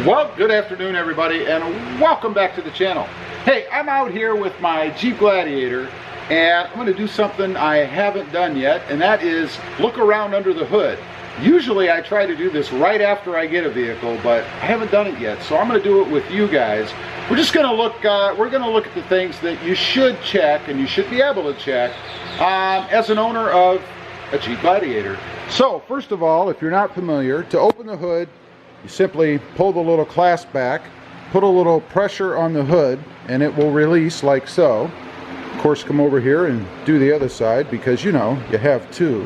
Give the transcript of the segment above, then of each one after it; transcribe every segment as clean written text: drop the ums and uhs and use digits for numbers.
Well, good afternoon everybody, and welcome back to the channel. Hey, I'm out here with my Jeep Gladiator, and I'm going to do something I haven't done yet, and that is look around under the hood. Usually I try to do this right after I get a vehicle, but I haven't done it yet, so I'm going to do it with you guys. We're just going to look, we're going to look at the things that you should check, and you should be able to check as an owner of a Jeep Gladiator. So, first of all, if you're not familiar, to open the hood, you simply pull the little clasp back, put a little pressure on the hood, and it will release like so. Of course, come over here and do the other side because, you know, you have to.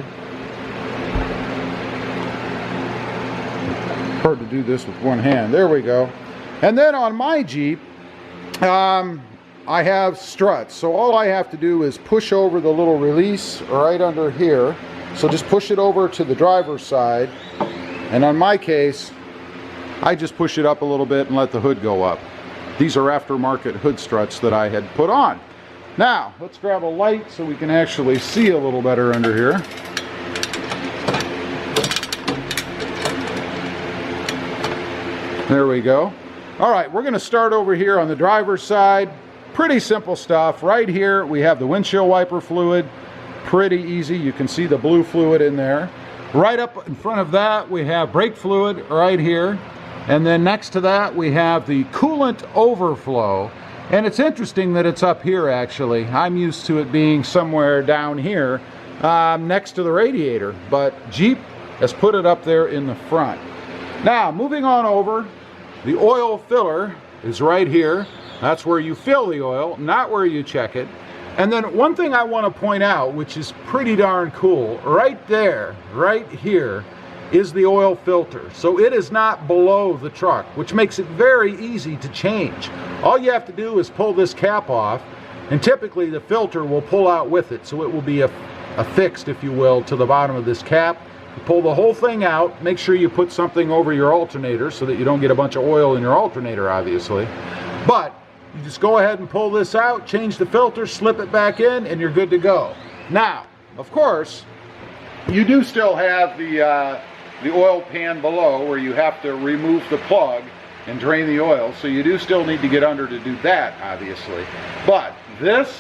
Hard to do this with one hand. There we go. And then on my Jeep, I have struts. So all I have to do is push over the little release right under here. So just push it over to the driver's side. And on my case, I just push it up a little bit and let the hood go up. These are aftermarket hood struts that I had put on. Now, let's grab a light so we can actually see a little better under here. There we go. All right, we're going to start over here on the driver's side. Pretty simple stuff. Right here, we have the windshield wiper fluid. Pretty easy. You can see the blue fluid in there. Right up in front of that, we have brake fluid right here. And then next to that, we have the coolant overflow. And it's interesting that it's up here, actually. I'm used to it being somewhere down here next to the radiator. But Jeep has put it up there in the front. Now, moving on over, the oil filler is right here. That's where you fill the oil, not where you check it. And then one thing I want to point out, which is pretty darn cool, right there, right here, is the oil filter. So it is not below the truck, which makes it very easy to change. All you have to do is pull this cap off, and typically the filter will pull out with it, so it will be affixed, if you will, to the bottom of this cap. You pull the whole thing out, make sure you put something over your alternator so that you don't get a bunch of oil in your alternator, obviously. But you just go ahead and pull this out, change the filter, slip it back in, and you're good to go. Now, of course, you do still have the oil pan below where you have to remove the plug and drain the oil, so you do still need to get under to do that, obviously. But this,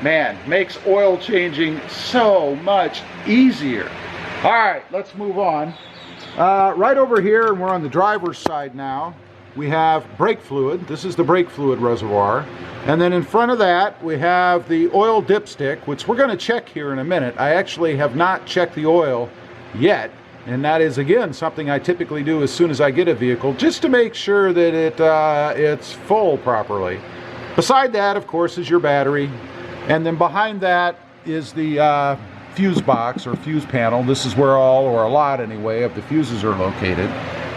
man, makes oil changing so much easier. All right, let's move on. Right over here, and we're on the driver's side now, we have brake fluid. This is the brake fluid reservoir. And then in front of that, we have the oil dipstick, which we're going to check here in a minute. I actually have not checked the oil yet. And that is, again, something I typically do as soon as I get a vehicle, just to make sure that it's full properly. Beside that, of course, is your battery. And then behind that is the fuse box or fuse panel. This is where all, or a lot anyway, of the fuses are located.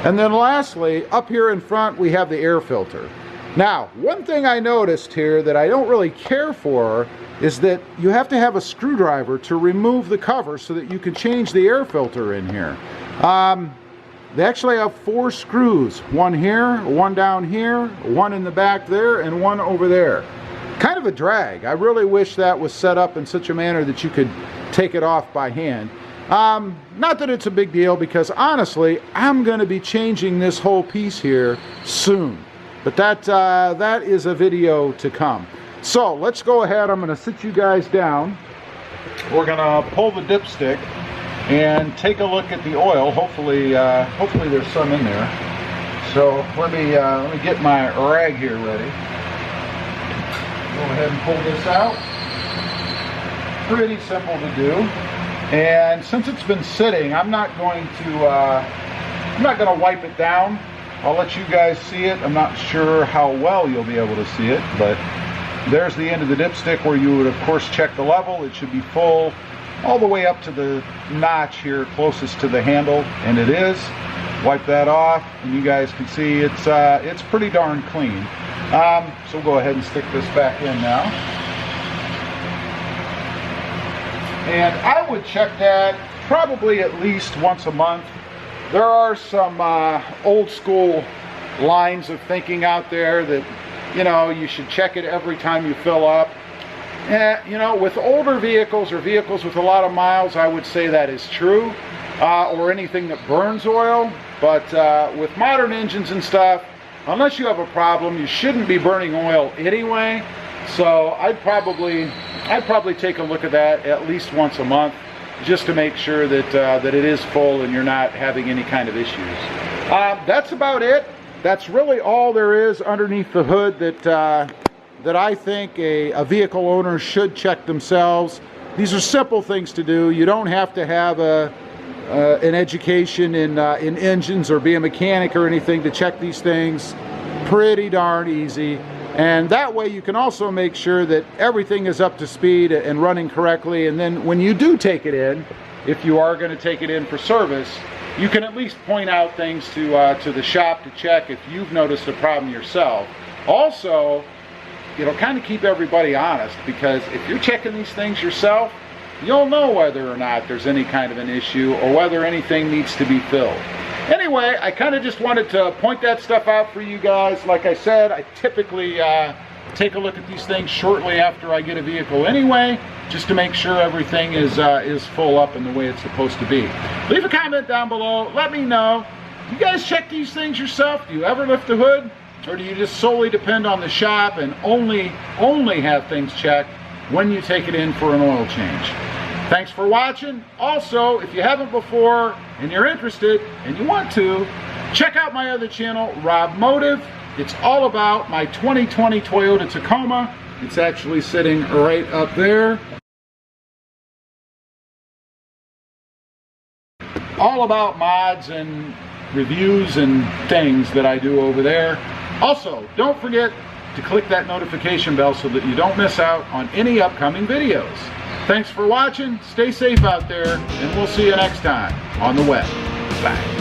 And then lastly, up here in front, we have the air filter. Now, one thing I noticed here that I don't really care for is that you have to have a screwdriver to remove the cover so that you can change the air filter in here. They actually have 4 screws. One here, one down here, one in the back there, and one over there. Kind of a drag. I really wish that was set up in such a manner that you could take it off by hand. Not that it's a big deal, because honestly, I'm going to be changing this whole piece here soon. But that is a video to come. So let's go ahead. I'm going to sit you guys down. We're going to pull the dipstick and take a look at the oil. Hopefully there's some in there. So let me get my rag here ready. Go ahead and pull this out. Pretty simple to do. And since it's been sitting, I'm not going to wipe it down. I'll let you guys see it. I'm not sure how well you'll be able to see it, but there's the end of the dipstick where you would, of course, check the level. It should be full all the way up to the notch here closest to the handle, and it is. Wipe that off, and you guys can see it's pretty darn clean. So we'll go ahead and stick this back in now. And I would check that probably at least once a month. There are some old school lines of thinking out there that, you know, you should check it every time you fill up. You know, with older vehicles or vehicles with a lot of miles, I would say that is true. or anything that burns oil. But with modern engines and stuff, unless you have a problem, you shouldn't be burning oil anyway. So I'd probably take a look at that at least once a month, just to make sure that that it is full and you're not having any kind of issues. That's about it. That's really all there is underneath the hood that I think a vehicle owner should check themselves. These are simple things to do. You don't have to have an education in engines or be a mechanic or anything to check these things. Pretty darn easy. And that way you can also make sure that everything is up to speed and running correctly. And then when you do take it in, if you are going to take it in for service, you can at least point out things to the shop to check if you've noticed a problem yourself. Also, it'll kind of keep everybody honest, because if you're checking these things yourself, you'll know whether or not there's any kind of an issue or whether anything needs to be filled. Anyway, I kind of just wanted to point that stuff out for you guys. Like I said, I typically take a look at these things shortly after I get a vehicle anyway, just to make sure everything is full up in the way it's supposed to be. Leave a comment down below. Let me know. Do you guys check these things yourself? Do you ever lift the hood? Or do you just solely depend on the shop and only have things checked when you take it in for an oil change? Thanks for watching. Also, if you haven't before and you're interested and you want to, check out my other channel, Rob Motive. It's all about my 2020 Toyota Tacoma. It's actually sitting right up there. All about mods and reviews and things that I do over there. Also, don't forget to click that notification bell so that you don't miss out on any upcoming videos. Thanks for watching. Stay safe out there, and we'll see you next time on the web. Bye.